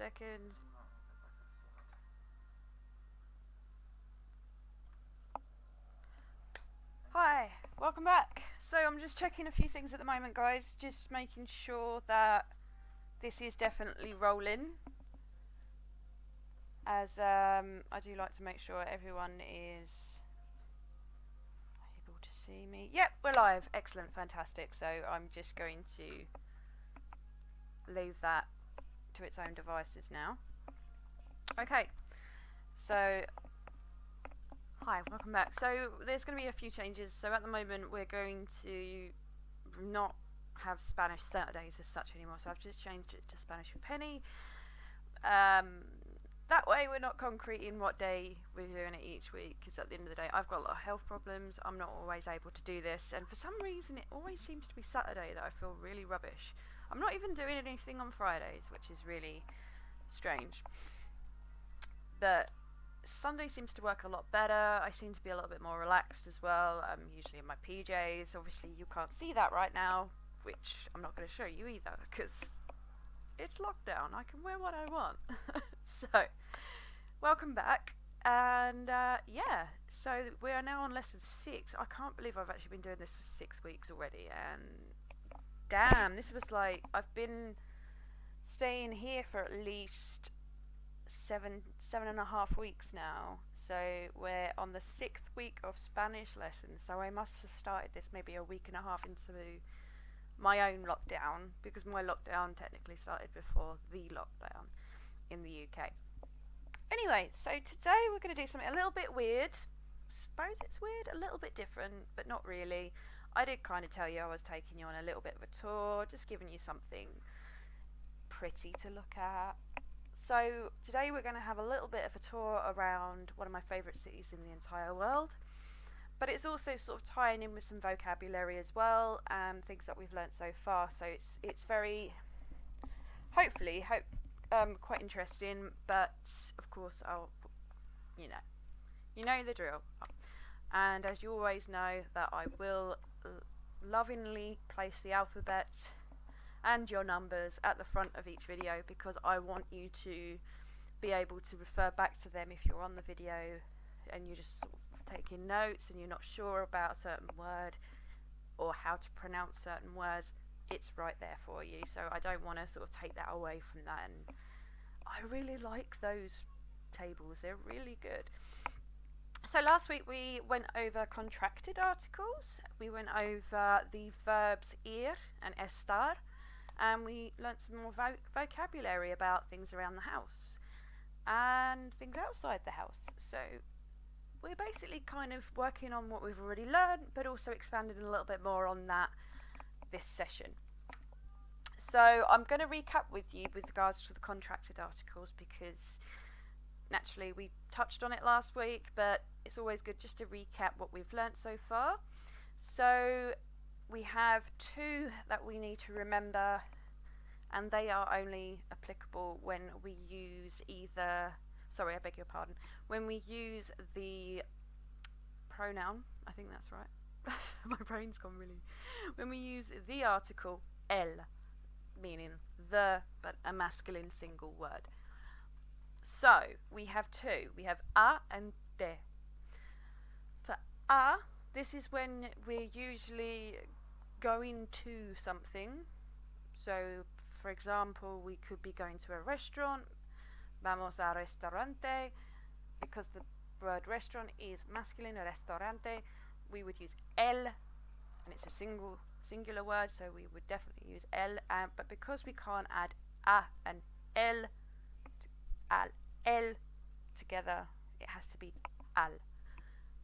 second. Hi, welcome back. So I'm just checking a few things at the moment, guys. Just making sure that this is definitely rolling. As I do like to make sure everyone is able to see me. Yep, we're live. Excellent, fantastic. So I'm just going to leave that to its own devices now. Okay, so hi, welcome back. So there's going to be a few changes. So at the moment we're going to not have Spanish Saturdays as such anymore. So I've just changed it to Spanish with Penny. That way we're not concreting what day we're doing it each week, because at the end of the day I've got a lot of health problems. I'm not always able to do this, and for some reason it always seems to be Saturday that I feel really rubbish. I'm not even doing anything on Fridays, which is really strange. But Sunday seems to work a lot better. I seem to be a little bit more relaxed as well. I'm usually in my PJs. Obviously you can't see that right now, which I'm not going to show you either, because it's lockdown. I can wear what I want. So, welcome back. And yeah, so we are now on lesson 6. I can't believe I've actually been doing this for 6 weeks already. And damn, this was like, I've been staying here for at least 7.5 weeks now. So we're on the 6th week of Spanish lessons. So I must have started this maybe a week and a half into my own lockdown, because my lockdown technically started before the lockdown in the UK. Anyway, so today we're going to do something a little bit weird. Suppose it's weird, a little bit different, but not really. I did kind of tell you I was taking you on a little bit of a tour, just giving you something pretty to look at. So today we're going to have a little bit of a tour around one of my favourite cities in the entire world. But it's also sort of tying in with some vocabulary as well, and things that we've learnt so far. So it's very, hopefully, quite interesting. But of course, you know the drill. And as you always know, that I will lovingly place the alphabet and your numbers at the front of each video, because I want you to be able to refer back to them if you're on the video and you're just sort of taking notes and you're not sure about a certain word or how to pronounce certain words. It's right there for you, so I don't want to sort of take that away from that. And I really like those tables, they're really good. So last week we went over contracted articles, we went over the verbs ir and estar, and we learnt some more vocabulary about things around the house and things outside the house. So we're basically kind of working on what we've already learned, but also expanding a little bit more on that this session. So I'm going to recap with you with regards to the contracted articles, because naturally we touched on it last week, but it's always good just to recap what we've learnt so far. So we have 2 that we need to remember, and they are only applicable when we use when we use the pronoun, I think that's right. My brain's gone really. When we use the article el, meaning the, but a masculine single word. So we have 2. We have a and de. For a, this is when we're usually going to something. So, for example, we could be going to a restaurant. Vamos a restaurante. Because the word restaurant is masculine, restaurante, we would use el, and it's a singular word, so we would definitely use el. But because we can't add a and el together, it has to be al.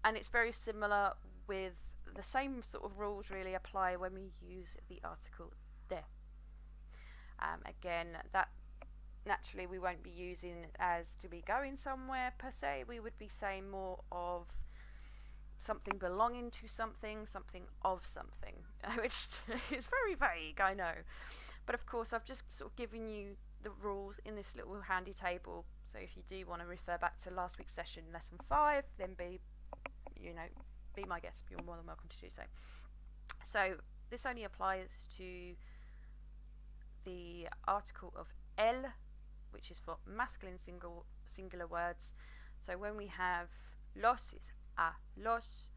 And it's very similar with the same sort of rules really apply when we use the article de. Again, that naturally we won't be using as to be going somewhere per se. We would be saying more of something belonging to something, something of something, which is very vague, I know. But of course I've just sort of given you the rules in this little handy table, so if you do want to refer back to last week's session, lesson 5, then be my guest. You're more than welcome to do so. So this only applies to the article of el which is for masculine singular words. So when we have los, it's a los,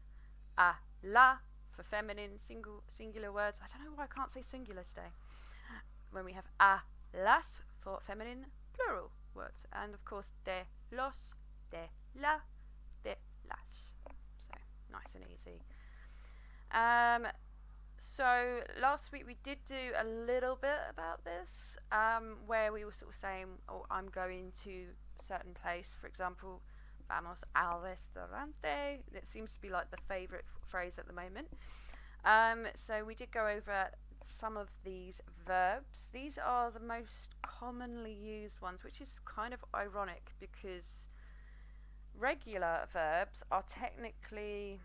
a la for feminine singular words. I don't know why I can't say singular today. When we have a las for feminine plural words, and of course de los, de la, de las. So nice and easy. So last week we did do a little bit about this, where we were sort of saying, oh, I'm going to a certain place. For example, vamos al restaurante. That seems to be like the favourite phrase at the moment. So we did go over some of these verbs. These are the most commonly used ones, which is kind of ironic because regular verbs are technically...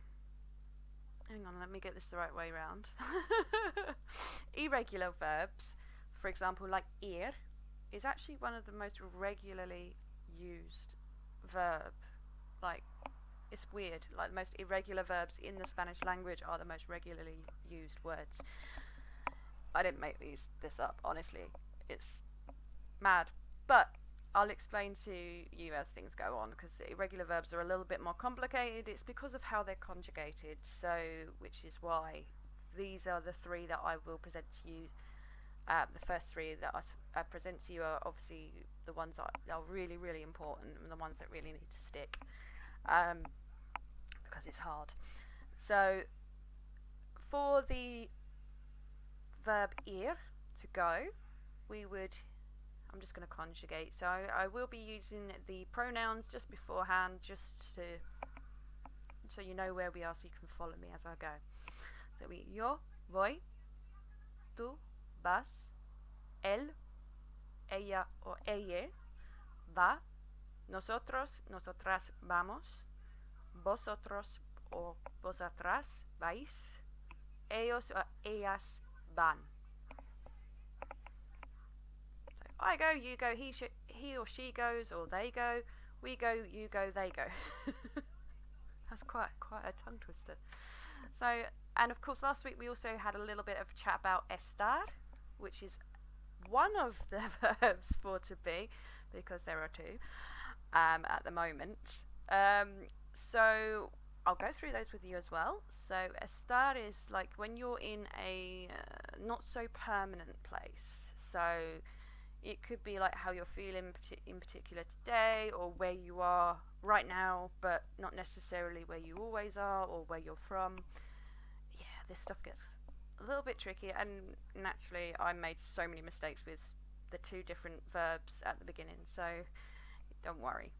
Hang on, let me get this the right way round. Irregular verbs, for example, like ir, is actually one of the most regularly used verb. Like, it's weird. Like, the most irregular verbs in the Spanish language are the most regularly used words. I didn't make this up, honestly. It's mad. But I'll explain to you as things go on, because irregular verbs are a little bit more complicated. It's because of how they're conjugated, so which is why these are the three that I will present to you. The first three that I present to you are obviously the ones that are really, really important and the ones that really need to stick, because it's hard. So for the verb ir, to go, I'm just going to conjugate. So I will be using the pronouns just beforehand, just so you know where we are, so you can follow me as I go. So yo voy, tú vas, él, ella o ella va, nosotros, nosotras vamos, vosotros o vosotras vais, ellos o ellas van. I go, you go, he or she goes, or they go, we go, you go, they go. That's quite a tongue twister. So, and of course last week we also had a little bit of chat about estar, which is one of the verbs for to be, because there are two at the moment. So I'll go through those with you as well. So estar is like when you're in a not so permanent place. So it could be like how you're feeling in particular today, or where you are right now, but not necessarily where you always are or where you're from. Yeah, this stuff gets a little bit tricky, and naturally I made so many mistakes with the two different verbs at the beginning, so don't worry.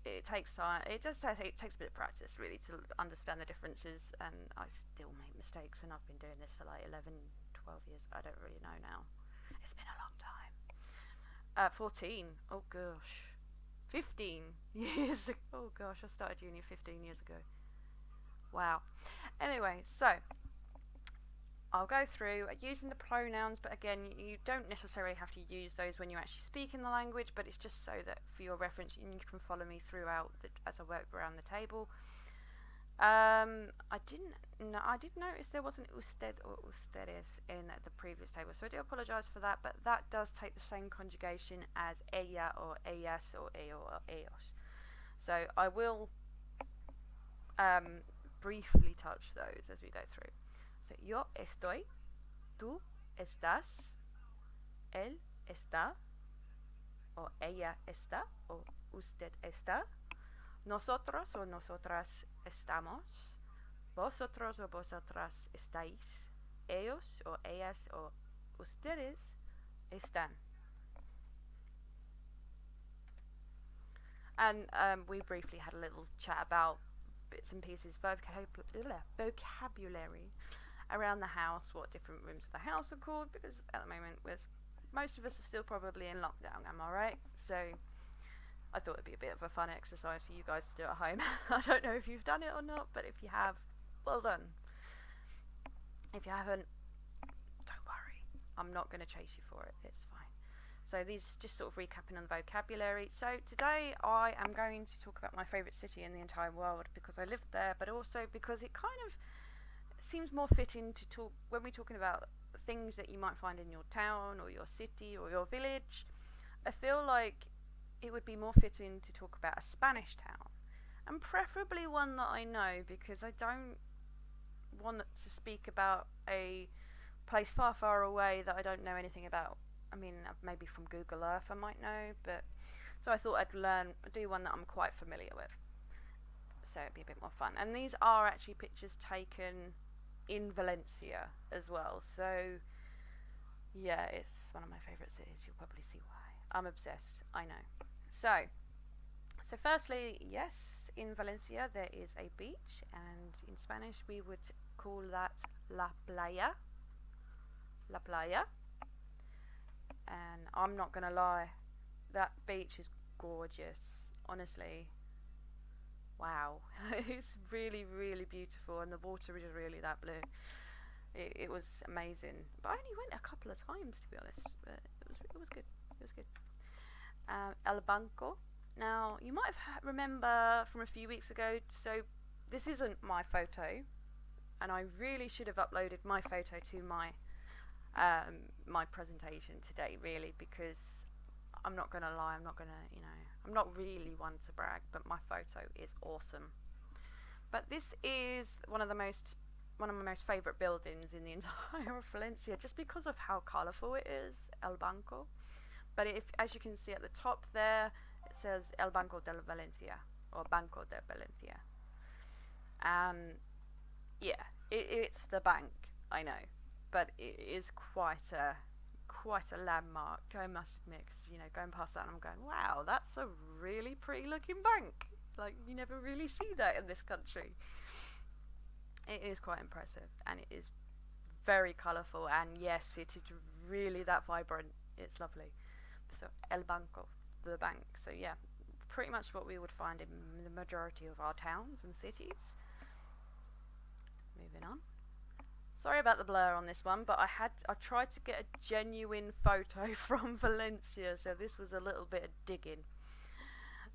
It takes time. It takes a bit of practice really to understand the differences, and I still make mistakes, and I've been doing this for like 11, 12 years. I don't really know now. It's been a long time. 14. Oh gosh. 15 years ago. Oh gosh, I started uni 15 years ago. Wow. Anyway, so I'll go through using the pronouns, but again, you don't necessarily have to use those when you actually speak in the language, but it's just so that for your reference you can follow me throughout as I work around the table. I did notice there wasn't usted or ustedes in the previous table, so I do apologise for that, but that does take the same conjugation as ella or ellas or ellos or ellos. So I will briefly touch those as we go through. So yo estoy, tú estás, él está, o ella está, o usted está, nosotros o nosotras estamos, vosotros o vosotras estáis, ellos o ellas o ustedes están. And we briefly had a little chat about bits and pieces, vocabulary around the house, what different rooms of the house are called, because at the moment most of us are still probably in lockdown, am I right? So I thought it'd be a bit of a fun exercise for you guys to do at home. I don't know if you've done it or not, but if you have, well done. If you haven't, don't worry. I'm not going to chase you for it. It's fine. So these just sort of recapping on the vocabulary. So today I am going to talk about my favourite city in the entire world, because I lived there, but also because it kind of seems more fitting to talk when we're talking about things that you might find in your town or your city or your village. I feel like it would be more fitting to talk about a Spanish town, and preferably one that I know, because I don't want to speak about a place far, far away that I don't know anything about. I mean, maybe from Google Earth I might know, but so I thought I'd do one that I'm quite familiar with. So it'd be a bit more fun. And these are actually pictures taken in Valencia as well. So yeah, it's one of my favourite cities. You'll probably see why. I'm obsessed, I know. So firstly, yes, in Valencia there is a beach, and in Spanish we would call that La Playa. La Playa. And I'm not gonna lie, that beach is gorgeous. Honestly, wow. It's really, really beautiful, and the water is really that blue. It was amazing. But I only went a couple of times, to be honest. But it was good. It was good. El Banco. Now, you might have remember from a few weeks ago, so this isn't my photo, and I really should have uploaded my photo to my presentation today, really, because I'm not gonna lie, I'm not really one to brag, but my photo is awesome. But this is one of my most favourite buildings in the entire of Valencia, just because of how colourful it is, El Banco. But as you can see at the top there, it says El Banco de Valencia, or Banco de Valencia. Yeah, it's the bank, I know, but it is quite a landmark, I must admit, because, going past that and I'm going, wow, that's a really pretty looking bank. Like, you never really see that in this country. It is quite impressive, and it is very colourful, and yes, it is really that vibrant. It's lovely. So, El Banco, the bank. So yeah, pretty much what we would find in the majority of our towns and cities. Moving on. Sorry about the blur on this one, but I tried to get a genuine photo from Valencia, so this was a little bit of digging.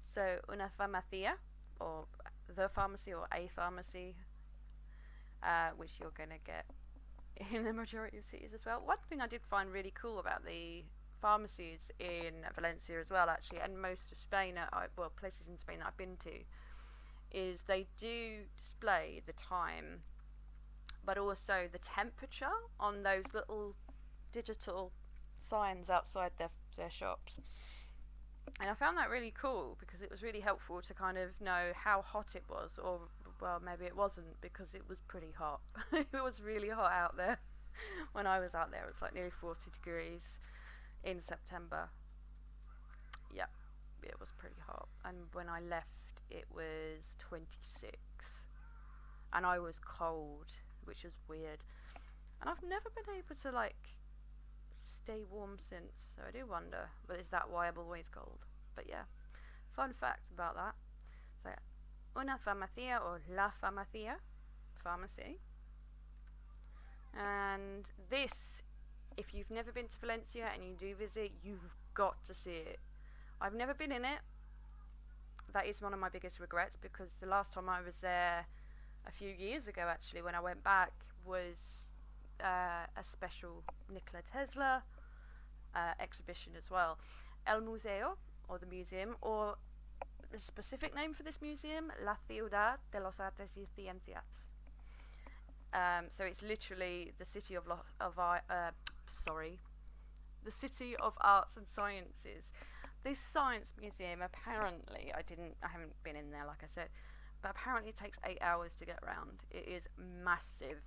So, una farmacia, or the pharmacy, or a pharmacy, which you're going to get in the majority of cities as well. One thing I did find really cool about the pharmacies in Valencia as well, actually, and most of Spain, places in Spain that I've been to, is they do display the time, but also the temperature on those little digital signs outside their shops. And I found that really cool, because it was really helpful to kind of know how hot it was, or, well, maybe it wasn't, because it was pretty hot. It was really hot out there. When I was out there, it was like nearly 40 degrees in September. Yeah, it was pretty hot. And when I left, it was 26. And I was cold, which is weird. And I've never been able to, stay warm since, so I do wonder, but is that why I'm always cold? But yeah, fun fact about that. So, una farmacia, or la farmacia, pharmacy. And this, if you've never been to Valencia and you do visit, you've got to see it. I've never been in it. That is one of my biggest regrets, because the last time I was there, a few years ago actually, when I went back, was a special Nikola Tesla exhibition as well. El Museo, or the museum, or the specific name for this museum, La Ciudad de los Artes y Ciencias. So it's literally the city the city of arts and sciences. This science museum, apparently, I haven't been in there, like I said, but apparently it takes 8 hours to get around. It is massive,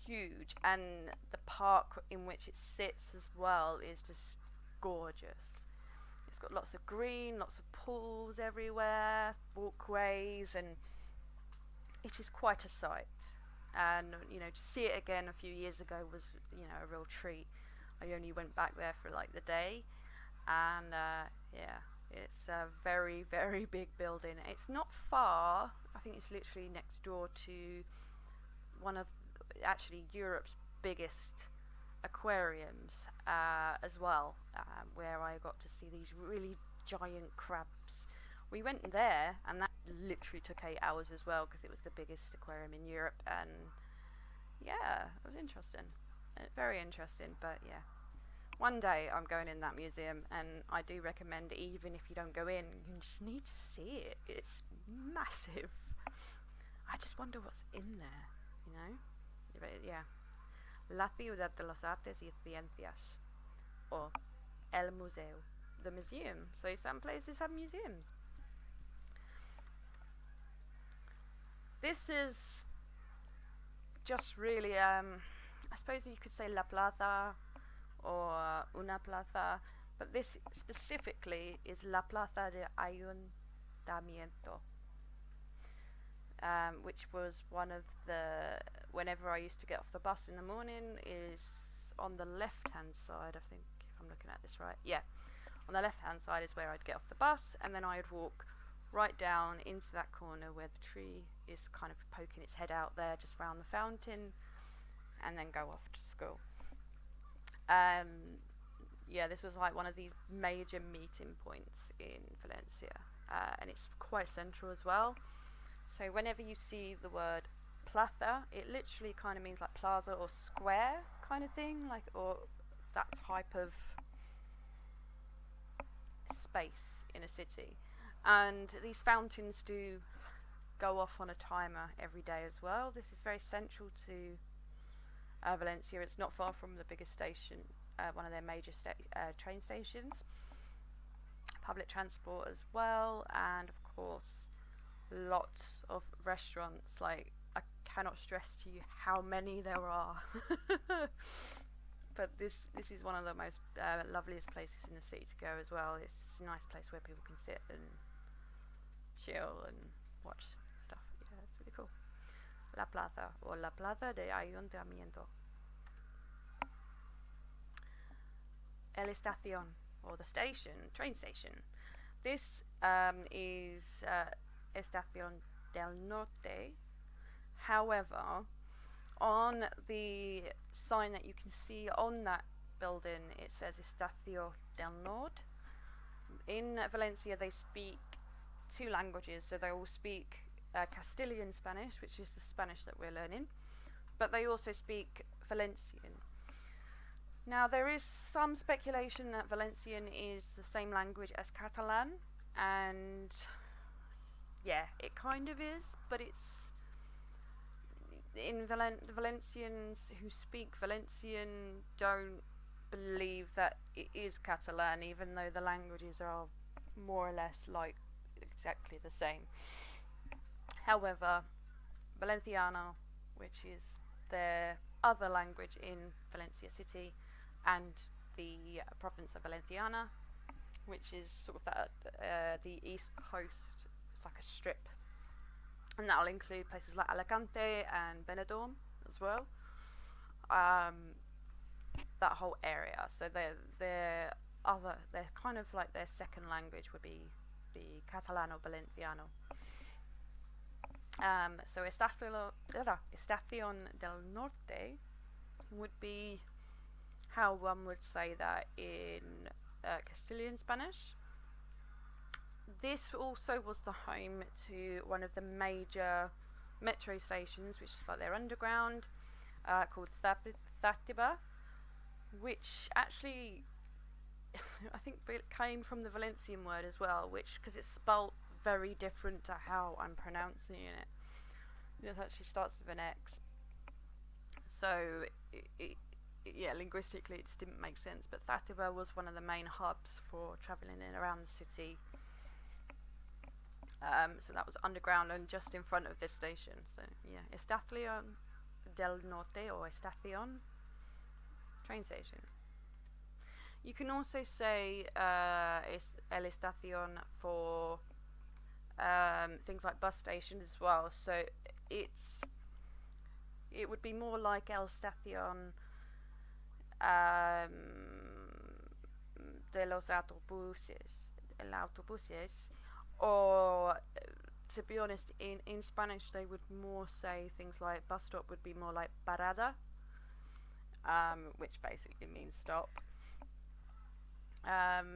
huge, and the park in which it sits as well is just gorgeous. It's got lots of green, lots of pools everywhere, walkways, and it is quite a sight. And to see it again a few years ago was a real treat. I only went back there for the day, and yeah, it's a very, very big building. It's not far. I think it's literally next door to one of actually Europe's biggest aquariums as well, where I got to see these really giant crabs. We went there, and that literally took 8 hours as well, because it was the biggest aquarium in Europe, and yeah, it was interesting. Very interesting, but yeah. One day I'm going in that museum, and I do recommend, even if you don't go in, you just need to see it. It's massive. I just wonder what's in there, you know? But yeah. La Ciudad de los Artes y Ciencias, or El Museo, the museum. So some places have museums. This is just really, I suppose you could say La Plata or Una Plaza, but this specifically is La Plaza de Ayuntamiento, which was one of the, whenever I used to get off the bus in the morning, is on the left hand side, I think, if I'm looking at this right. Yeah, on the left hand side is where I'd get off the bus, and then I'd walk right down into that corner where the tree is kind of poking its head out there, just round the fountain, and then go off to school. Yeah, this was like one of these major meeting points in Valencia, and it's quite central as well. So whenever you see the word plaza, it literally kind of means like plaza or square kind of thing, like, or that type of space in a city. And these fountains do go off on a timer every day as well. This is very central to Valencia. It's not far from the biggest station, one of their major train stations, public transport as well, and of course lots of restaurants. Like, I cannot stress to you how many there are. But this is one of the most loveliest places in the city to go as well. It's just a nice place where people can sit and chill and watch stuff. Yeah, it's really cool. La Plaza, or La Plaza de Ayuntamiento. El Estacion, or the station, train station. This is Estacion del Norte. However, on the sign that you can see on that building, it says Estacio del Norte. In Valencia, they speak two languages, so they all speak Castilian Spanish, which is the Spanish that we're learning, but they also speak Valencian. Now, there is some speculation that Valencian is the same language as Catalan, and yeah, it kind of is, but it's in the Valencians who speak Valencian don't believe that it is Catalan, even though the languages are more or less like exactly the same. However, Valenciano, which is their other language in Valencia city, and the province of Valenciana, which is sort of that the east coast. It's like a strip, and that'll include places like Alicante and Benidorm as well. That whole area. So they're kind of like their second language would be the Catalan or Valenciano. So Estación del Norte would be how one would say that in Castilian Spanish. This also was the home to one of the major metro stations, which is like their underground, called Zatiba, which actually I think came from the Valencian word as well, which, because it's spelt very different to how I'm pronouncing it. It actually starts with an X. So yeah, linguistically it just didn't make sense, but Zatiba was one of the main hubs for travelling in around the city. So that was underground and just in front of this station. So yeah, Estación del Norte, or Estación, train station. You can also say El Estación for things like bus stations as well. So it would be more like El Estación de los autobuses, el autobuses, or to be honest, in Spanish they would more say things like bus stop would be more like parada, which basically means stop.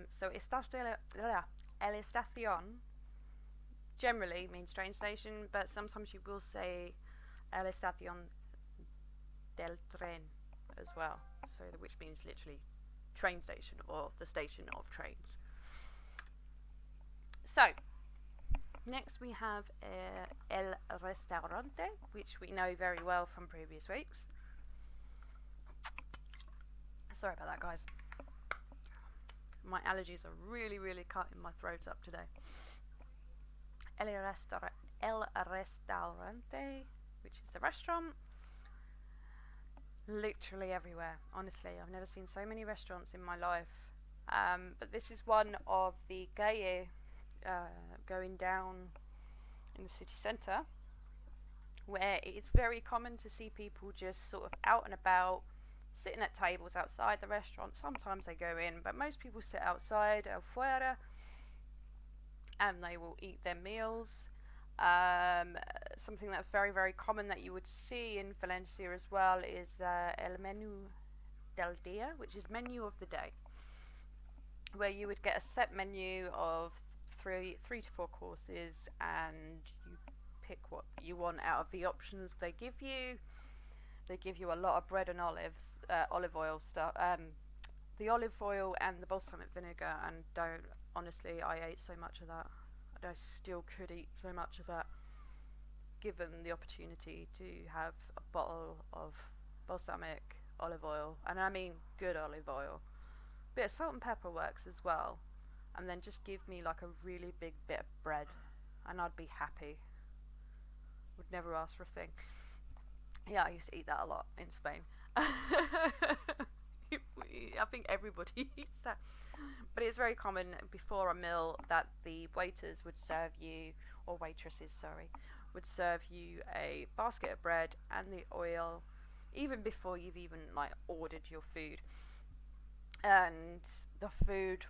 So El Estación generally means train station, but sometimes you will say El Estación del Tren as well, so which means literally train station or the station of trains. So, next we have El Restaurante, which we know very well from previous weeks. Sorry about that, guys. My allergies are really, really cutting my throat up today. El Restaurante, which is the restaurant. Literally everywhere, honestly. I've never seen so many restaurants in my life. But this is one of the calle going down in the city centre, where it's very common to see people just sort of out and about, sitting at tables outside the restaurant. Sometimes they go in, but most people sit outside, afuera, and they will eat their meals. Something that's very, very common that you would see in Valencia as well is el menú del día, which is menu of the day, where you would get a set menu of three to four courses, and you pick what you want out of the options they give you. They give you a lot of bread and olive oil stuff, the olive oil and the balsamic vinegar, and honestly, I ate so much of that. I still could eat so much of that, given the opportunity to have a bottle of balsamic olive oil, and I mean good olive oil. Bit of salt and pepper works as well, and then just give me like a really big bit of bread, and I'd be happy. Would never ask for a thing. Yeah, I used to eat that a lot in Spain. I think everybody eats that. But it's very common before a meal that the waiters would serve you, or waitresses, sorry, would serve you a basket of bread and the oil, even before you've even like ordered your food. And the food,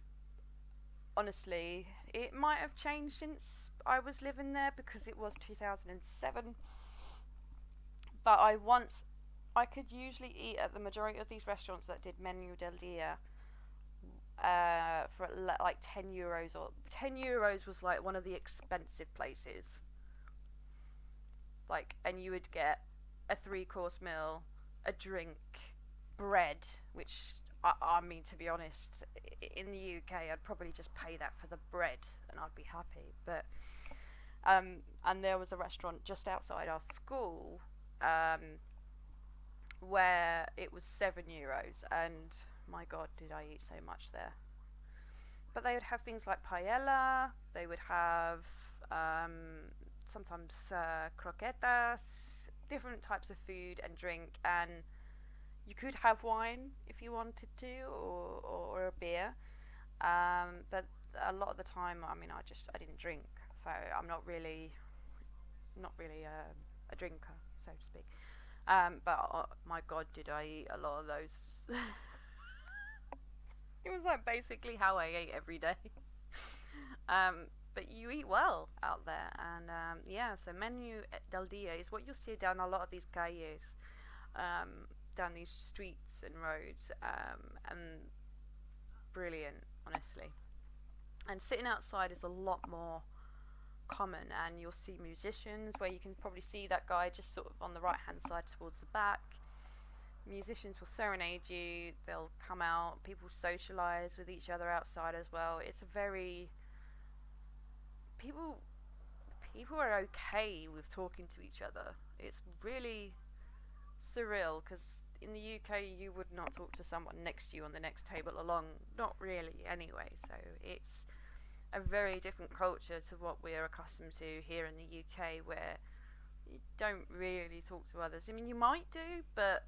honestly, it might have changed since I was living there, because it was 2007. But I could usually eat at the majority of these restaurants that did menu del dia for like €10, or €10 was like one of the expensive places. Like, and you would get a 3-course meal, a drink, bread, which I mean, to be honest, in the UK I'd probably just pay that for the bread and I'd be happy. But and there was a restaurant just outside our school where it was €7, and my god, did I eat so much there. But they would have things like paella, they would have sometimes croquetas, different types of food and drink, and you could have wine if you wanted to, or a beer, but a lot of the time, I mean, I didn't drink, so I'm not really a drinker, so to speak. But my god, did I eat a lot of those. It was like basically how I ate every day. But you eat well out there, and yeah, so menu del dia is what you'll see down a lot of these calles, down these streets and roads, and brilliant, honestly. And sitting outside is a lot more common, and you'll see musicians, where you can probably see that guy just sort of on the right hand side towards the back. Musicians will serenade you, they'll come out, people socialise with each other outside as well. It's a very people are okay with talking to each other. It's really surreal, because in the UK you would not talk to someone next to you on the next table along, not really anyway, so it's a very different culture to what we're accustomed to here in the UK, where you don't really talk to others. I mean, you might do, but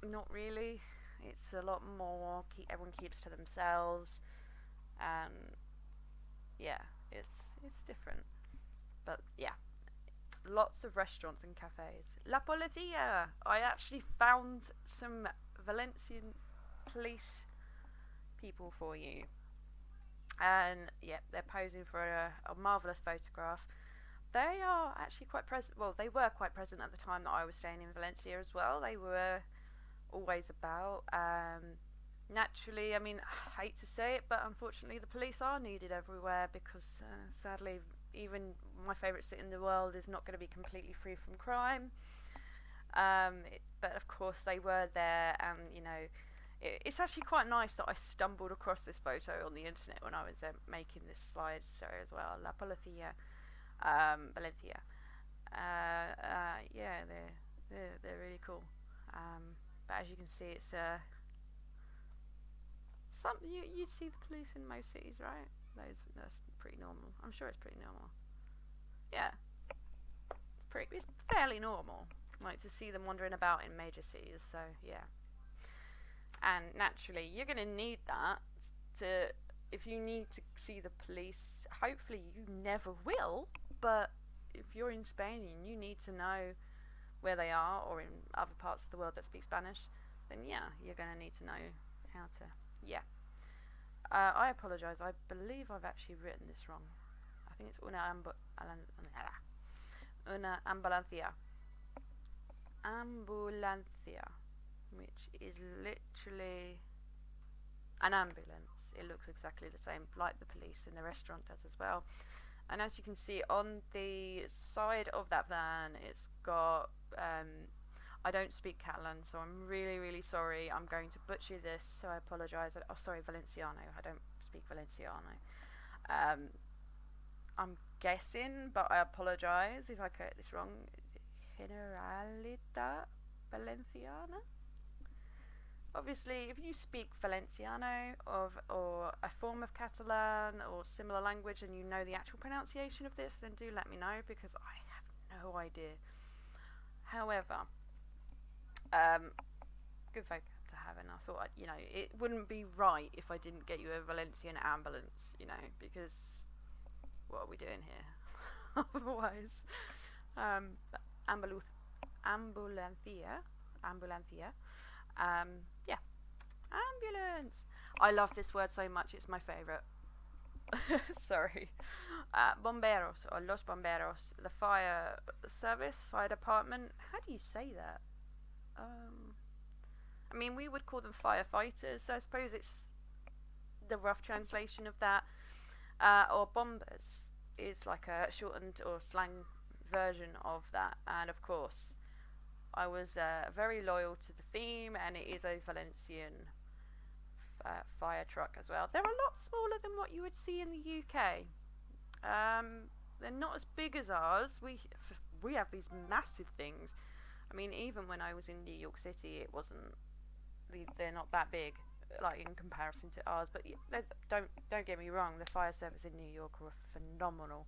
not really. It's a lot more everyone keeps to themselves, and yeah, it's different. But yeah, lots of restaurants and cafes. La Politia! I actually found some Valencian police people for you, and yeah, they're posing for a marvellous photograph. They are actually quite present. Well, they were quite present at the time that I was staying in Valencia as well. They were always about. Naturally, I mean, I hate to say it, but unfortunately the police are needed everywhere, because sadly, even my favourite city in the world is not going to be completely free from crime. But of course they were there, and you know, It's actually quite nice that I stumbled across this photo on the internet when I was making this slideshow as well. La Politia, Valencia. Yeah, they're really cool. But as you can see, it's something you'd see the police in most cities, right? That's pretty normal. I'm sure it's pretty normal. Yeah, it's fairly normal, like to see them wandering about in major cities. So yeah, and naturally you're gonna need that to if you need to see the police. Hopefully you never will, but if you're in Spain and you need to know where they are, or in other parts of the world that speak Spanish, then yeah, you're gonna need to know how to. Yeah. I apologise. I believe I've actually written this wrong. I think it's una ambulancia. Ambulancia, which is literally an ambulance. It looks exactly the same, like the police in the restaurant does as well. And as you can see on the side of that van, it's got. I don't speak Catalan, so I'm really, really sorry. I'm going to butcher this, so I apologise. Oh, sorry, Valenciano. I don't speak Valenciano. I'm guessing, but I apologise if I get this wrong. Generalitat Valenciana? Obviously, if you speak Valenciano or a form of Catalan or similar language and you know the actual pronunciation of this, then do let me know, because I have no idea. However, good vocab to have, and I thought, it wouldn't be right if I didn't get you a Valencian ambulance, because what are we doing here? Otherwise, ambulancia, yeah, ambulance. I love this word so much, it's my favourite. Sorry. Bomberos, or los bomberos, the fire service, fire department. How do you say that? I mean, we would call them firefighters, so I suppose it's the rough translation of that. Or bombers is like a shortened or slang version of that. And of course, I was very loyal to the theme, and it is a Valencian fire truck as well. They're a lot smaller than what you would see in the UK. They're not as big as ours. We have these massive things. I mean, even when I was in New York City, it wasn't. They're not that big, like in comparison to ours. But don't get me wrong. The fire service in New York were phenomenal.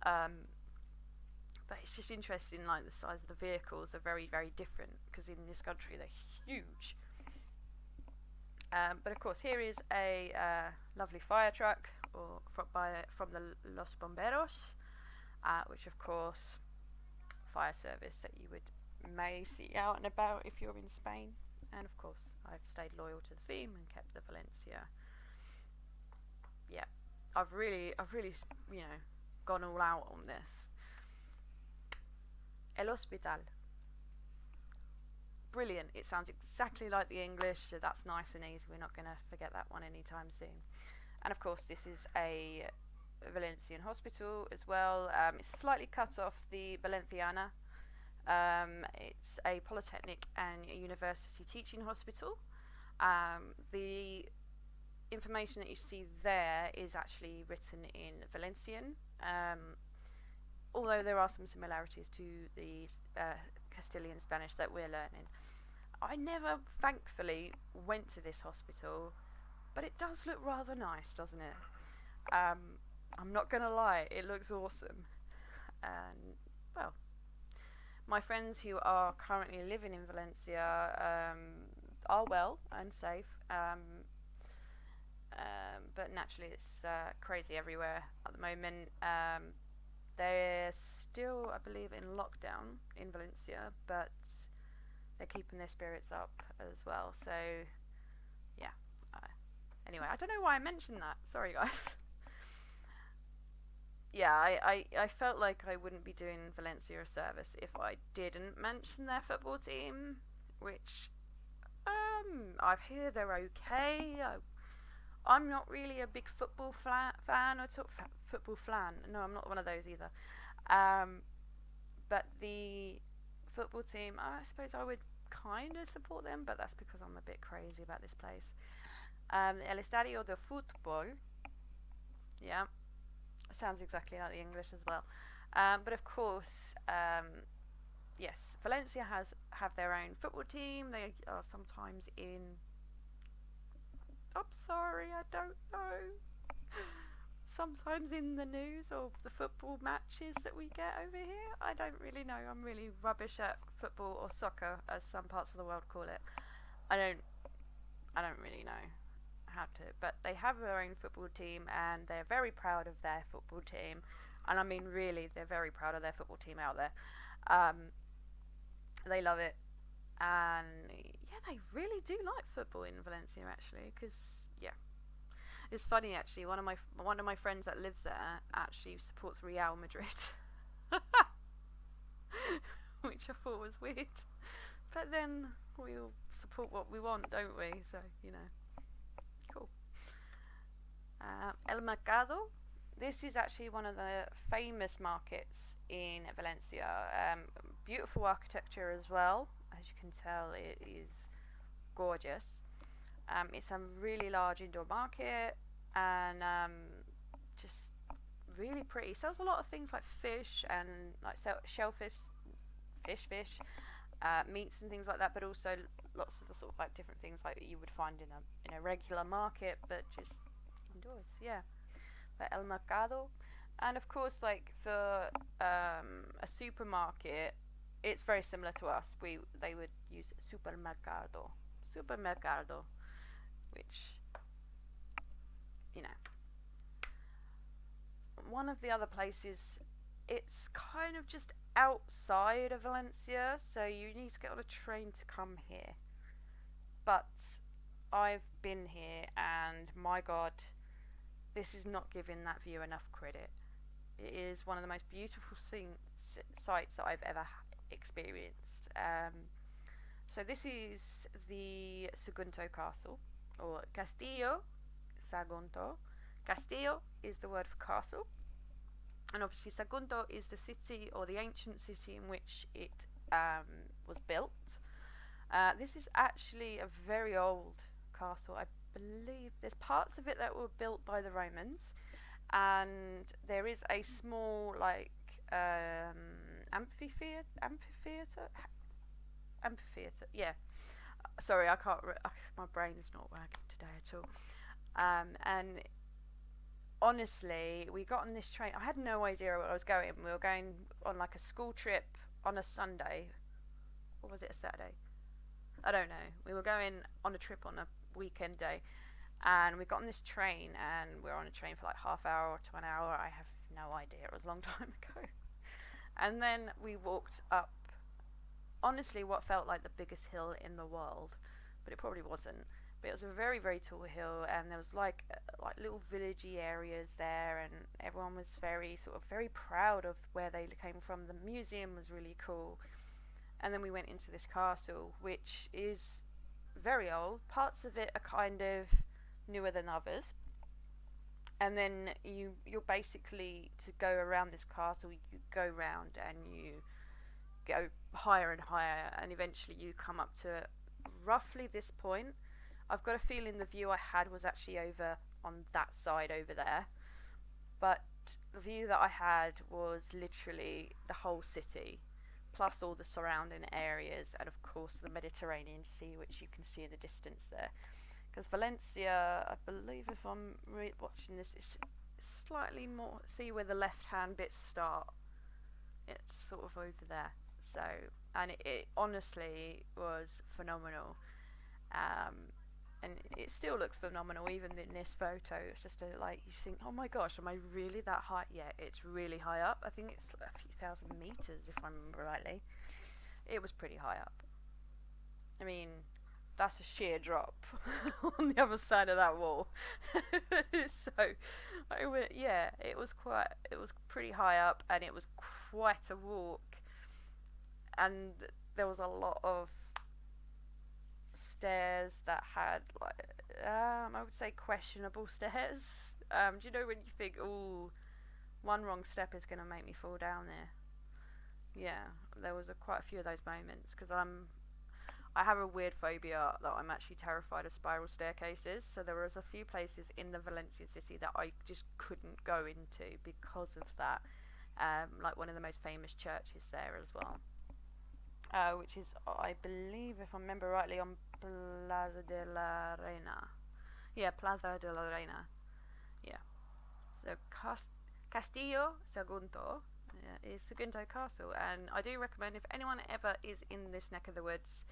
But it's just interesting, like the size of the vehicles are very, very different, because in this country they're huge. But of course, here is a lovely fire truck, from the Los Bomberos, which of course, fire service that you may see out and about if you're in Spain. And of course, I've stayed loyal to the theme and kept the Valencia. Yeah, I've really, gone all out on this. El hospital. Brilliant. It sounds exactly like the English, so that's nice and easy. We're not going to forget that one anytime soon. And of course, this is a Valencian hospital as well. It's slightly cut off the Valenciana. It's a polytechnic and university teaching hospital. The information that you see there is actually written in Valencian, although there are some similarities to the Castilian Spanish that we're learning. I never, thankfully, went to this hospital, but it does look rather nice, doesn't it? I'm not going to lie, it looks awesome. And, well, my friends who are currently living in Valencia are well and safe, but naturally it's crazy everywhere at the moment. They're still, I believe, in lockdown in Valencia, but they're keeping their spirits up as well. So, yeah. Anyway, I don't know why I mentioned that. Sorry, guys. Yeah, I felt like I wouldn't be doing Valencia a service if I didn't mention their football team, which I hear they're okay. I'm not really a big football fan. Football flan. No, I'm not one of those either. But the football team, I suppose I would kind of support them, but that's because I'm a bit crazy about this place. El Estadio de Fútbol. Yeah, sounds exactly like the English as well. But of course, yes, Valencia have their own football team. They are sometimes in. I'm sorry, I don't know. Sometimes in the news or the football matches that we get over here. I don't really know. I'm really rubbish at football or soccer, as some parts of the world call it. I don't really know how to. But they have their own football team, and they're very proud of their football team. And I mean, really, they're very proud of their football team out there. They love it, and yeah, they really do like football in Valencia actually. Because yeah, it's funny actually. One of my friends that lives there actually supports Real Madrid, which I thought was weird. But then we all support what we want, don't we? So cool. El Mercado. This is actually one of the famous markets in Valencia. Beautiful architecture as well. As you can tell, it is gorgeous. It's a really large indoor market, and just really pretty. Sells a lot of things like fish and like shellfish, fish, meats and things like that, but also lots of the sort of like different things like you would find in a regular market, but just indoors. Yeah. But El Mercado, and of course, like for a supermarket, it's very similar to us. They would use supermercado, which one of the other places. It's kind of just outside of Valencia, so you need to get on a train to come here. But I've been here, and my God, this is not giving that view enough credit. It is one of the most beautiful sights that I've ever experienced. So this is the Sagunto Castle, or Castillo, Sagunto. Castillo is the word for castle, and obviously Sagunto is the city, or the ancient city in which it was built. This is actually a very old castle. I believe there's parts of it that were built by the Romans, and there is a small amphitheater. Yeah. Sorry, I can't. My brain is not working today at all. And honestly, we got on this train. I had no idea where I was going. We were going on like a school trip on a Sunday, or was it a Saturday? I don't know. We were going on a trip on a weekend day, and we got on this train, and we were on a train for like half hour to an hour. I have no idea. It was a long time ago. And then we walked up, honestly, what felt like the biggest hill in the world, but it probably wasn't. But it was a very, very tall hill, and there was like little villagey areas there, and everyone was very proud of where they came from. The museum was really cool. And then we went into this castle, which is very old. Parts of it are kind of newer than others. And then you're basically, to go around this castle, you go round and you go higher and higher, and eventually you come up to roughly this point. I've got a feeling the view I had was actually over on that side over there. But the view that I had was literally the whole city, plus all the surrounding areas, and of course the Mediterranean Sea, which you can see in the distance there. Because Valencia, I believe, if I'm watching this, is slightly more. See where the left-hand bits start? It's sort of over there. So, and it honestly was phenomenal. And it still looks phenomenal even in this photo. It's just you think, oh my gosh, am I really that high? Yeah, it's really high up. I think it's a few thousand meters, if I remember rightly. It was pretty high up. I mean, that's a sheer drop on the other side of that wall. So, it was pretty high up, and it was quite a walk. And there was a lot of stairs that had I would say questionable stairs. Do you know when you think, oh, one wrong step is going to make me fall down there? Yeah, there was quite a few of those moments, because I have a weird phobia that I'm actually terrified of spiral staircases. So there was a few places in the Valencian city that I just couldn't go into because of that. Like one of the most famous churches there as well, which is, I believe, if I remember rightly, on Plaza de la Reina. Yeah, Plaza de la Reina. Yeah. So Castillo Segundo is Segundo Castle, and I do recommend, if anyone ever is in this neck of the woods,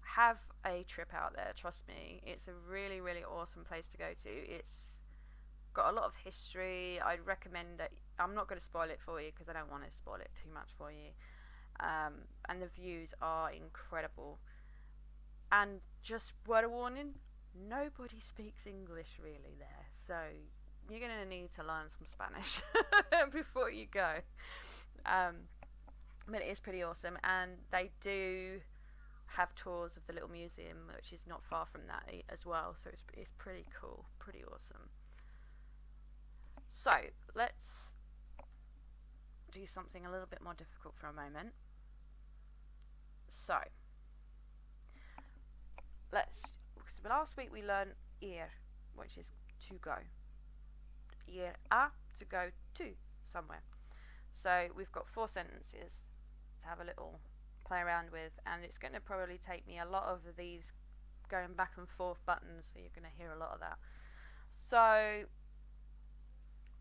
have a trip out there. Trust me, it's a really, really awesome place to go to. It's got a lot of history. I'd recommend it. I'm not going to spoil it for you because I don't want to spoil it too much for you. And the views are incredible. And just word of warning, nobody speaks English really there, so you're going to need to learn some Spanish before you go. But it is pretty awesome, and they do have tours of the little museum, which is not far from that as well, so it's pretty cool, pretty awesome. So let's do something a little bit more difficult for a moment. So last week we learned ir, which is to go. Ir a, to go to somewhere. So we've got 4 sentences to have a little play around with, and it's going to probably take me a lot of these going back and forth buttons, so you're going to hear a lot of that. So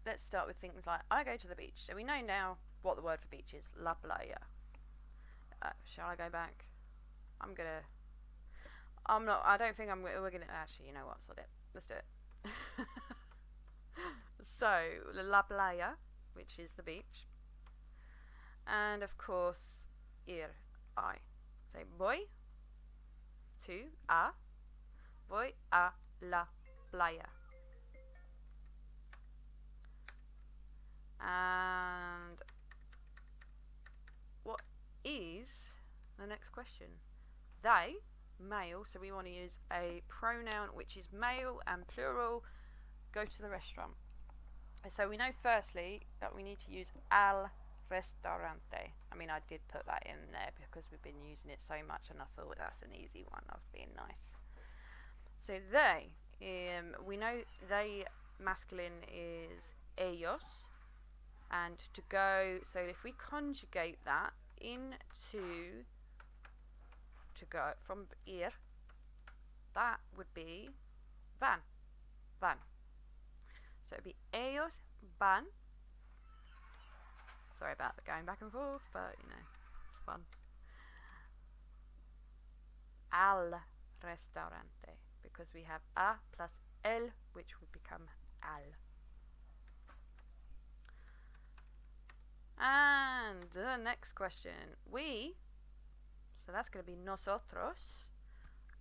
let's start with things like, I go to the beach. So we know now what the word for beach is, la playa. Shall I go back? I don't think we're gonna, actually, you know what, sod it. Let's do it. So, la playa, which is the beach. And of course, ir, I. So, voy a la playa. And what is the next question? They, male, so we want to use a pronoun which is male and plural, go to the restaurant. So we know firstly that we need to use al restaurante. I mean, I did put that in there because we've been using it so much, and I thought that's an easy one of being nice. So they, we know they masculine is ellos, and to go, so if we conjugate that into to go from ir, that would be van. So it'd be ellos van. Sorry about the going back and forth, but you know, it's fun. Al restaurante, because we have a plus el, which would become al. And the next question, so that's going to be nosotros,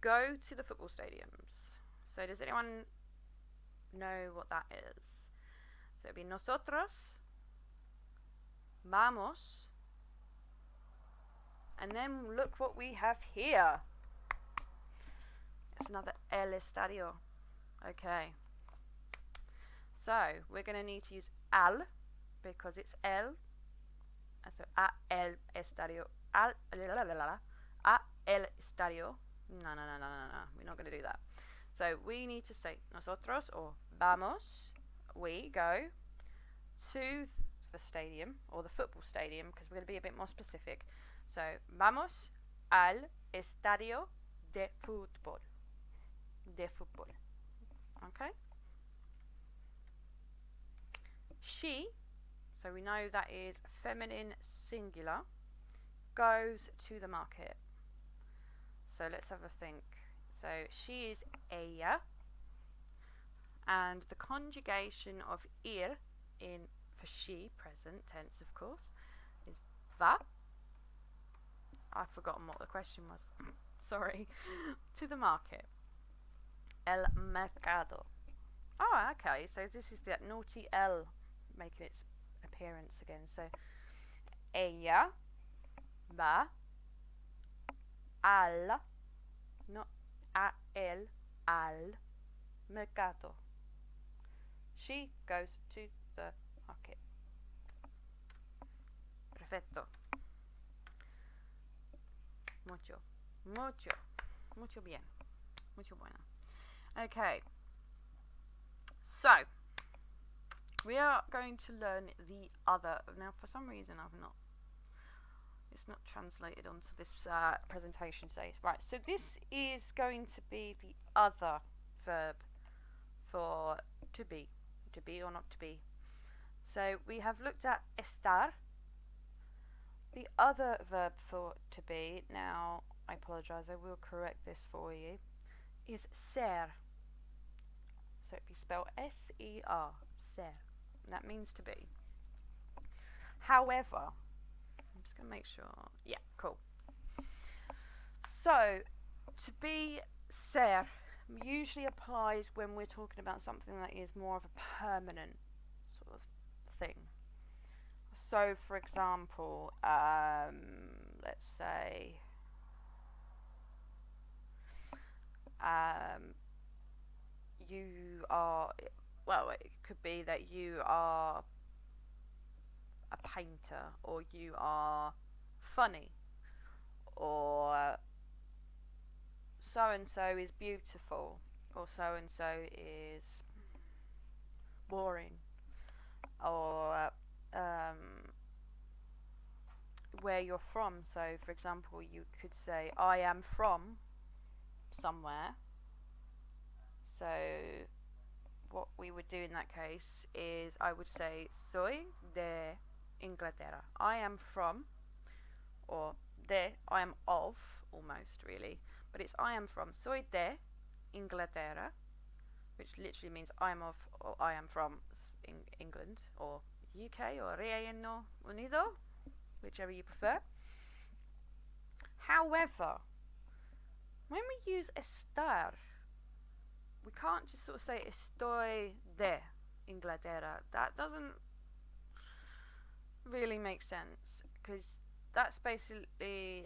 go to the football stadiums. So does anyone know what that is? So it'd be nosotros vamos, and then look what we have here. It's another el estadio. Okay. So we're going to need to use al because it's el. So a el estadio. A el estadio. No. We're not going to do that. So we need to say nosotros or vamos. We go to the stadium or the football stadium because we're going to be a bit more specific. So vamos al estadio de fútbol. Okay. She, so we know that is feminine singular, goes to the market. So let's have a think. So she is ella, and the conjugation of ir in for she, present tense of course, is va. I've forgotten what the question was. Sorry. To the market. El mercado. Oh, okay. So this is that naughty L making its appearance again. So ella va al, not a el, al mercado. She goes to the market. Perfecto. Mucho. Mucho bien. Mucho bueno. Okay. So, we are going to learn the other. Now, for some reason, it's not translated onto this presentation today. Right, so this is going to be the other verb for to be or not to be. So we have looked at estar. The other verb for to be, now I apologise, I will correct this for you, is ser. So it'd be spelled S-E-R, ser. And that means to be. However, I'm just going to make sure. Yeah, cool. So, to be ser usually applies when we're talking about something that is more of a permanent sort of thing. So, for example, let's say you are, well, it could be that you are a painter, or you are funny, or so and so is beautiful, or so and so is boring, or where you're from. So, for example, you could say, I am from somewhere. So, what we would do in that case is I would say, soy de Inglaterra. I am from, or de, I am of, almost really, but it's I am from. Soy de Inglaterra, which literally means I'm of, or I am from England, or UK, or Reino Unido, whichever you prefer. However, when we use estar, we can't just sort of say estoy de Inglaterra. That doesn't really make sense, because that's basically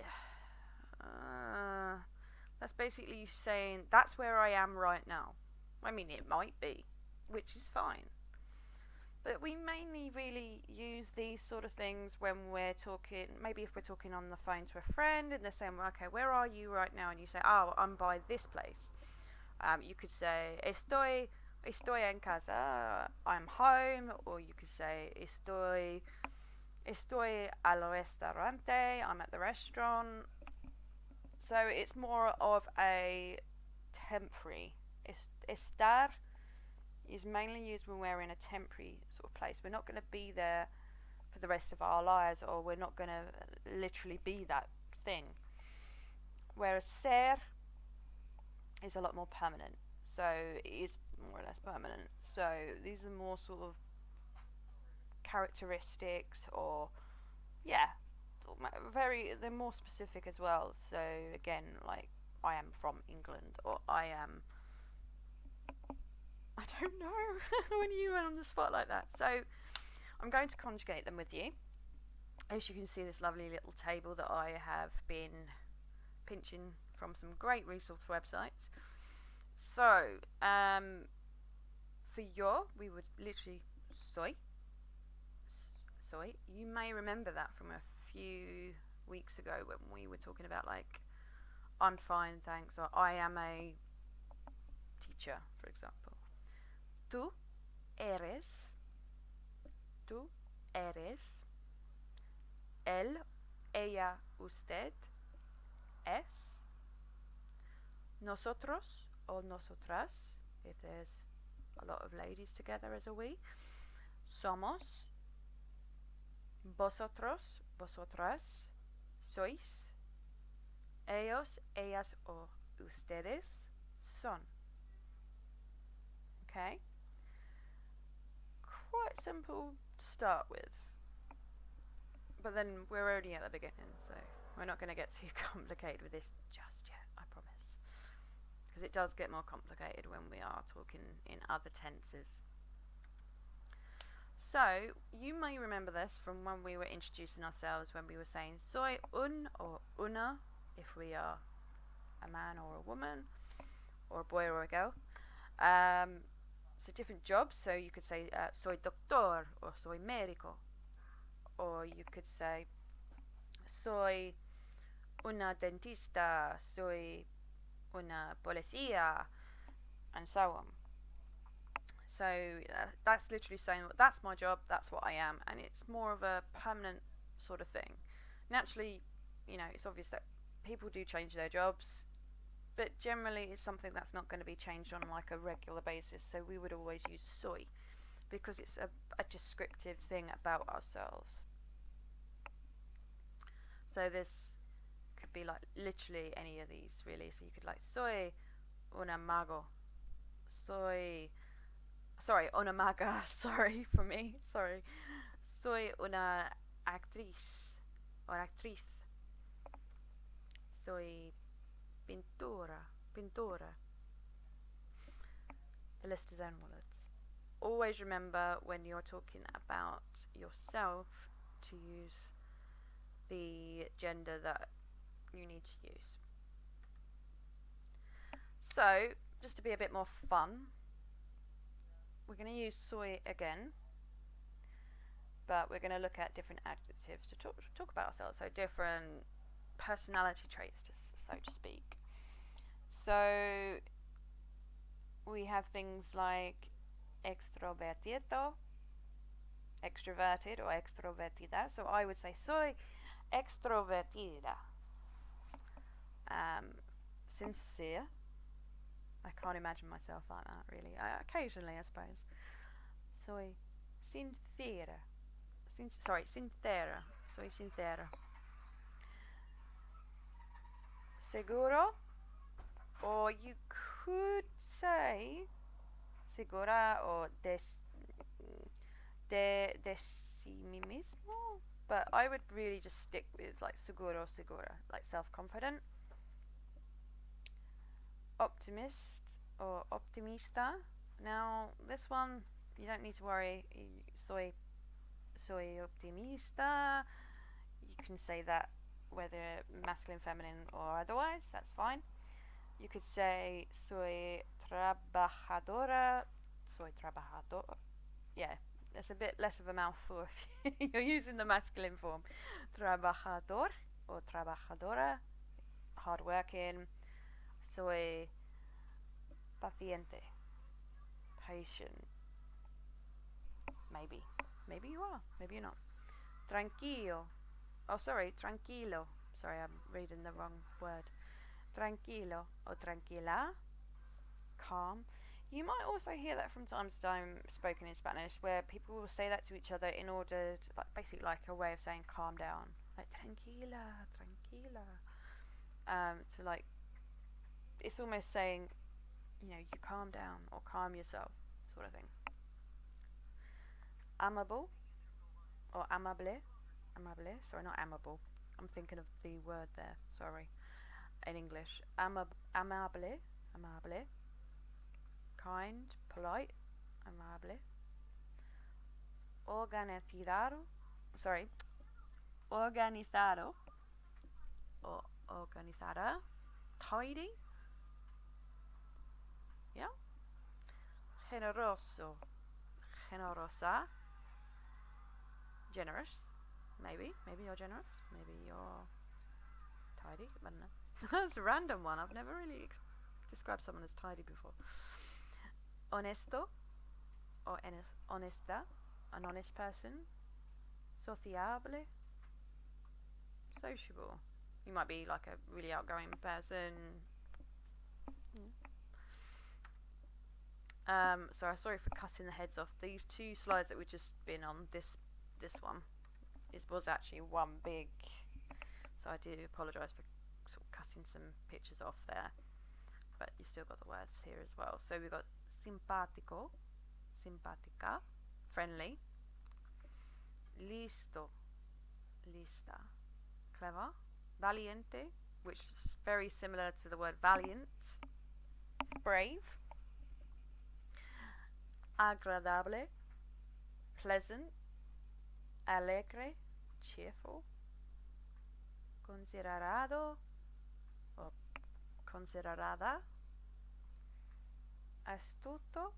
you saying that's where I am right now. I mean, it might be, which is fine. But we mainly really use these sort of things when we're talking, maybe if we're talking on the phone to a friend and they're saying, well, okay, where are you right now? And you say, oh, I'm by this place. You could say, estoy en casa, I'm home. Or you could say, estoy al restaurante, I'm at the restaurant. So it's more of a temporary. Estar is mainly used when we're in a temporary sort of place. We're not going to be there for the rest of our lives, or we're not going to literally be that thing. Whereas ser is a lot more permanent. So it is more or less permanent. So these are more sort of characteristics, or they're more specific as well. So again, like, I am from England, or I don't know, when you went on the spot like that. So I'm going to conjugate them with you. As you can see, this lovely little table that I have been pinching from some great resource websites. So for yo, we would literally soy. You may remember that from a few weeks ago when we were talking about, like, I'm fine, thanks, or I am a teacher, for example. Tú eres. Él, ella, usted es. Nosotros or nosotras, if there's a lot of ladies together as a we. Somos. Vosotros, vosotras, sois. Ellos, ellas o ustedes son. Okay? Quite simple to start with. But then we're only at the beginning, so we're not going to get too complicated with this just yet, I promise. Because it does get more complicated when we are talking in other tenses. So, you may remember this from when we were introducing ourselves, when we were saying soy un or una, if we are a man or a woman, or a boy or a girl. So different jobs, so you could say soy doctor, or soy médico, or you could say soy una dentista, soy una policía, and so on. So that's literally saying, well, that's my job, that's what I am, and it's more of a permanent sort of thing. Naturally, it's obvious that people do change their jobs, but generally it's something that's not going to be changed on like a regular basis, so we would always use soy because it's a descriptive thing about ourselves. So this could be like literally any of these really. So you could like soy una mago, una maga, sorry for me, sorry. Soy una actriz or actriz. Soy pintora. The list is endless. Always remember when you're talking about yourself to use the gender that you need to use. So, just to be a bit more fun, we're going to use soy again, but we're going to look at different adjectives to talk about ourselves, so different personality traits, so to speak. So, we have things like extrovertido, extroverted or extrovertida. So I would say soy extrovertida. Sincere. I can't imagine myself like that really. Occasionally, I suppose. Soy sincera. Sincera. Soy sincera. Seguro. Or you could say segura or de sí mismo, but I would really just stick with like seguro, segura, like self-confident. Optimist or optimista. Now this one you don't need to worry. Soy optimista. You can say that whether masculine, feminine, or otherwise. That's fine. You could say soy trabajadora. Soy trabajador. Yeah, it's a bit less of a mouthful if you're using the masculine form. Trabajador or trabajadora. Hardworking. Soy paciente. Patient. Maybe. Maybe you are. Maybe you're not. Tranquilo. Oh, sorry. Tranquilo. Sorry, I'm reading the wrong word. Tranquilo or tranquila. Calm. You might also hear that from time to time spoken in Spanish, where people will say that to each other in order to, like, basically like a way of saying calm down. Like, tranquila, tranquila. So like, it's almost saying, you calm down or calm yourself, sort of thing. Amable or amable. Sorry, not amable. I'm thinking of the word there. Sorry. In English, amable. Kind, polite, amable. Organizado or organizada. Tidy. Yeah. Generoso, generosa. Generous. Maybe you're generous. Maybe you're tidy. I don't know. That's a random one. I've never really described someone as tidy before. Honesto or honesta, an honest person. Sociable, sociable. You might be like a really outgoing person. Sorry for cutting the heads off. These two slides that we've just been on, this one, was actually one big. So I do apologise for sort of cutting some pictures off there. But you still got the words here as well. So we've got simpático, simpática, friendly. Listo, lista, clever. Valiente, which is very similar to the word valiant. Brave. Agradable, pleasant. Alegre, cheerful. Considerado or considerada. Astuto,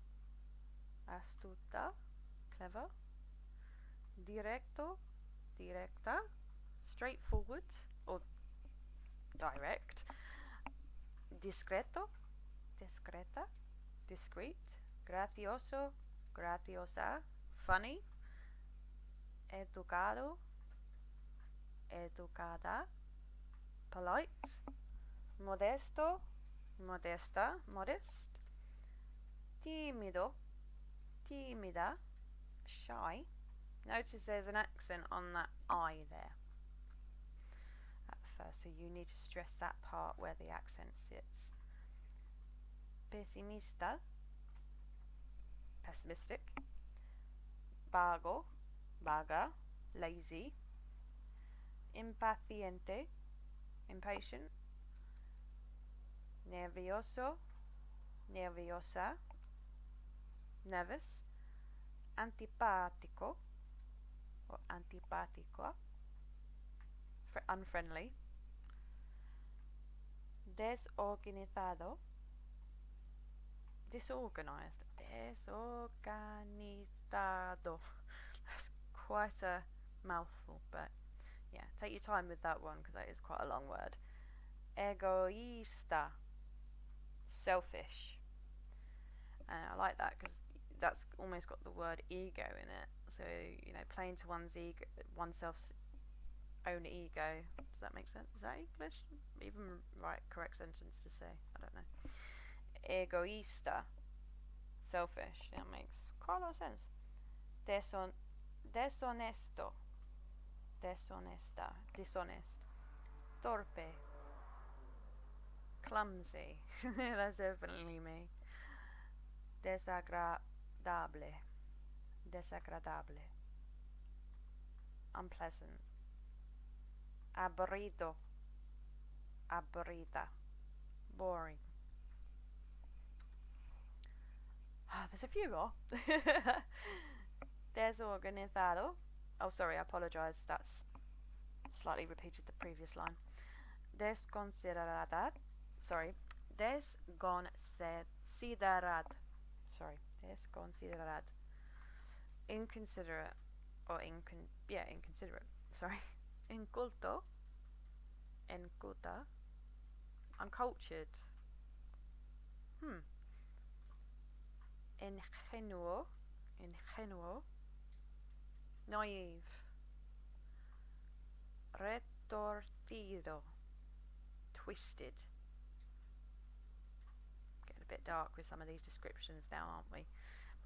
astuta, clever. Directo, directa, straightforward or direct. discreto, discreta, discreet, gracioso, graciosa, funny, educado, educada, polite, modesto, modesta, modest, tímido, tímida, shy. Notice there's an accent on that I there at first, so you need to stress that part where the accent sits. Pesimista, pessimistic. Vago, vaga, lazy. Impaciente, impatient. Nervioso, nerviosa, nervous. Antipático or antipático, unfriendly. Desorganizado, disorganized, desorganizado. That's quite a mouthful, but yeah, take your time with that one because that is quite a long word. Egoísta, selfish. I like that because that's almost got the word ego in it. So, you know, playing to one's ego, oneself's own ego. Does that make sense? Is that English? Even right, correct sentence to say? I don't know. Egoísta, selfish. That makes quite a lot of sense. Deshonesto, deshonesta, dishonest. Torpe, clumsy. That's definitely me. Desagradable, desagradable. Unpleasant. Aburrido, aburrida, boring. There's a few more. Desorganizado. Oh, sorry, I apologise. That's slightly repeated the previous line. Desconsiderada. Sorry. Desconsiderad. Sorry. Desconsiderad. Inconsiderate. Or inconsiderate. Sorry. Inculto. Inculta. Uncultured. Ingenuo. Ingenuo. Naive. Retorcido. Twisted. Getting a bit dark with some of these descriptions now, aren't we?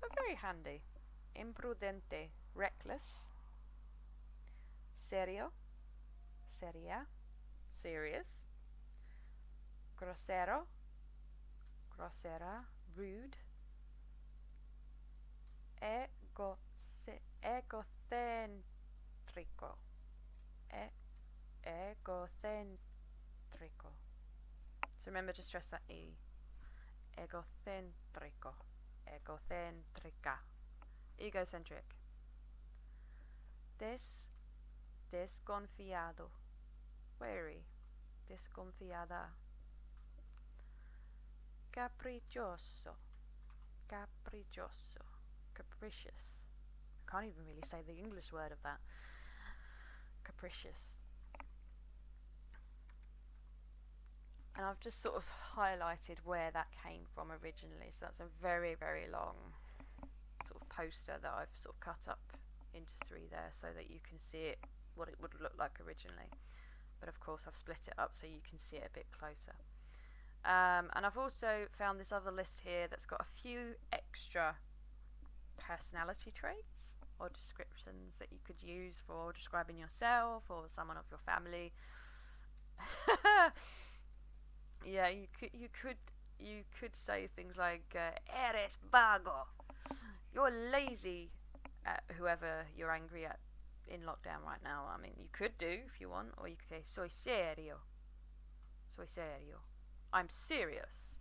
But very handy. Imprudente. Reckless. Serio. Seria. Serious. Grosero. Grosera. Rude. Egocentrico. Egocentrico. So remember to stress that E. Egocentrico. Egocentrica. Egocentric. Desconfiado. Wary. Desconfiada. Capriccioso. Capriccioso. Capricious. I can't even really say the English word of that. Capricious. And I've just sort of highlighted where that came from originally. So that's a very, very long sort of poster that I've sort of cut up into 3 there so that you can see it, what it would look like originally. But of course I've split it up so you can see it a bit closer. And I've also found this other list here that's got a few extra personality traits or descriptions that you could use for describing yourself or someone of your family. Yeah, you could say things like eres vago, you're lazy, at whoever you're angry at in lockdown right now. I mean, you could do if you want, or you could say soy serio, I'm serious,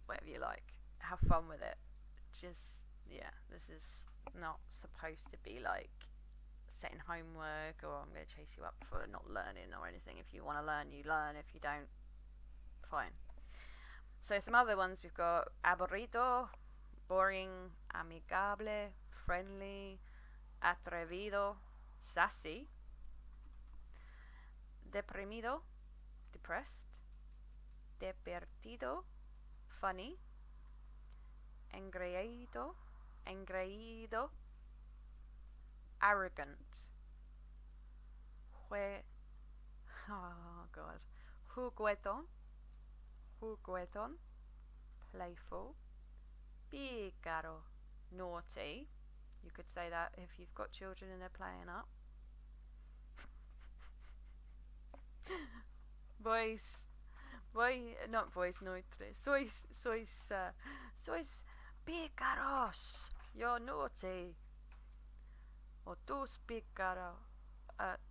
whatever you like. Have fun with it. Just, yeah, this is not supposed to be like setting homework or I'm going to chase you up for not learning or anything. If you want to learn, you learn. If you don't, fine. So some other ones we've got aburrido, boring, amigable, friendly, atrevido, sassy, deprimido, depressed, divertido, funny. Engreído, engreído, arrogant. Oh god. Juguetón, juguetón, playful. Pícaro, naughty. You could say that if you've got children and they're playing up. Not voice noitre. Sois pícaros. You're naughty. O tú es pícaro.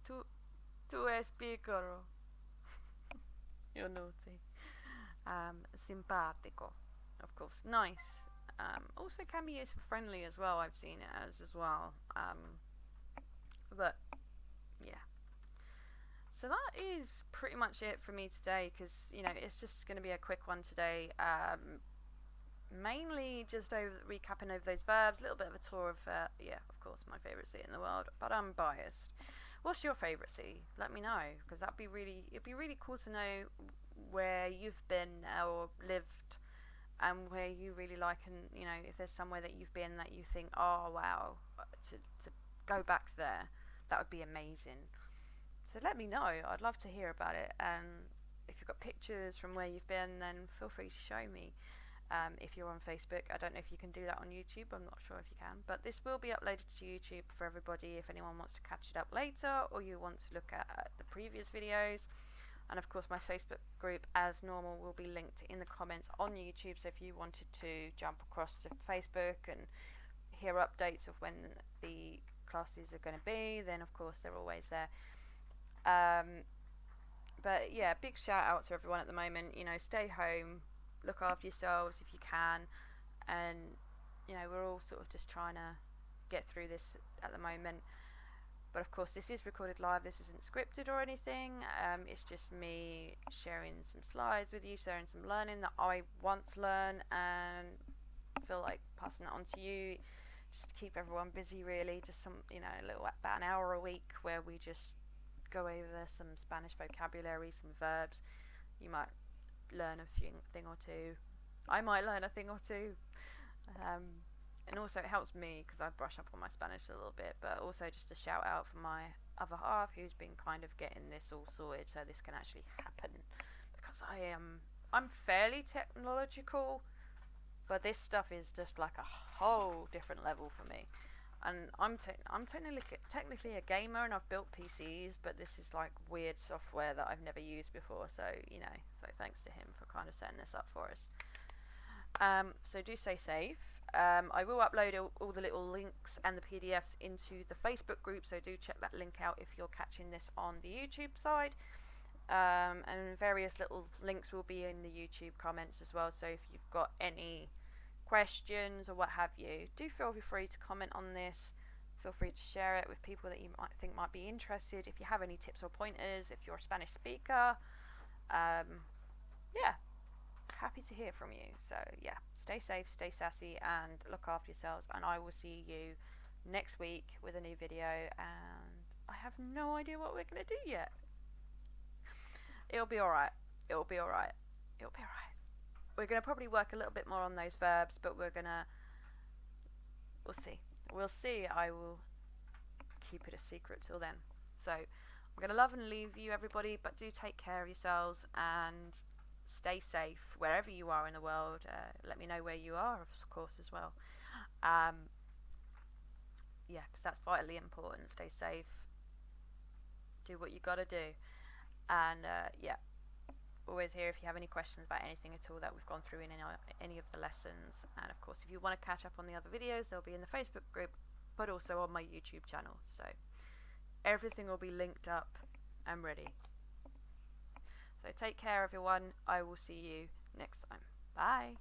Tú es pícaro. You're naughty. Simpático, of course, nice. Also can be used for friendly as well. I've seen it as well. But yeah. So that is pretty much it for me today, because it's just going to be a quick one today. Mainly just recapping over those verbs, a little bit of a tour of of course, my favourite city in the world, but I'm biased. What's your favourite city? Let me know, because it'd be really cool to know where you've been or lived, and where you really like, and if there's somewhere that you've been that you think, oh wow, to go back there, that would be amazing. So let me know. I'd love to hear about it, and if you've got pictures from where you've been, then feel free to show me. If you're on Facebook, I don't know if you can do that on YouTube. I'm not sure if you can, but this will be uploaded to YouTube for everybody if anyone wants to catch it up later, or you want to look at the previous videos. And of course, my Facebook group, as normal, will be linked in the comments on YouTube. So if you wanted to jump across to Facebook and hear updates of when the classes are going to be, then of course they're always there. But yeah, big shout out to everyone at the moment. Stay home, look after yourselves if you can, and we're all sort of just trying to get through this at the moment. But of course, this is recorded live. This isn't scripted or anything. It's just me sharing some slides with you, sharing some learning that I want to learn, and feel like passing that on to you, just to keep everyone busy. Really, just some about an hour a week where we just go over some Spanish vocabulary, some verbs. You might learn a thing or two. I might learn a thing or two. And also it helps me because I brush up on my Spanish a little bit, but also just a shout out for my other half who's been kind of getting this all sorted so this can actually happen, because I'm fairly technological, but this stuff is just like a whole different level for me. And I'm technically a gamer, and I've built PCs, but this is like weird software that I've never used before, so so thanks to him for kind of setting this up for us. So do stay safe. I will upload all the little links and the PDFs into the Facebook group, so do check that link out if you're catching this on the YouTube side. And various little links will be in the YouTube comments as well, so if you've got any questions or what have you, do feel free to comment on this. Feel free to share it with people that you might think might be interested. If you have any tips or pointers, if you're a Spanish speaker, yeah, happy to hear from you. So yeah, stay safe, stay sassy, and look after yourselves, and I will see you next week with a new video, and I have no idea what we're going to do yet. It'll be alright. It'll be alright. It'll be alright. We're going to probably work a little bit more on those verbs, but we'll see. We'll see. I will keep it a secret till then. So I'm going to love and leave you, everybody, but do take care of yourselves and stay safe wherever you are in the world. Let me know where you are, of course, as well. Yeah, because that's vitally important. Stay safe. Do what you got to do. And yeah, always here if you have any questions about anything at all that we've gone through in any of the lessons. And of course, if you want to catch up on the other videos, they'll be in the Facebook group, but also on my YouTube channel. So everything will be linked up and ready. So take care, everyone. I will see you next time. Bye.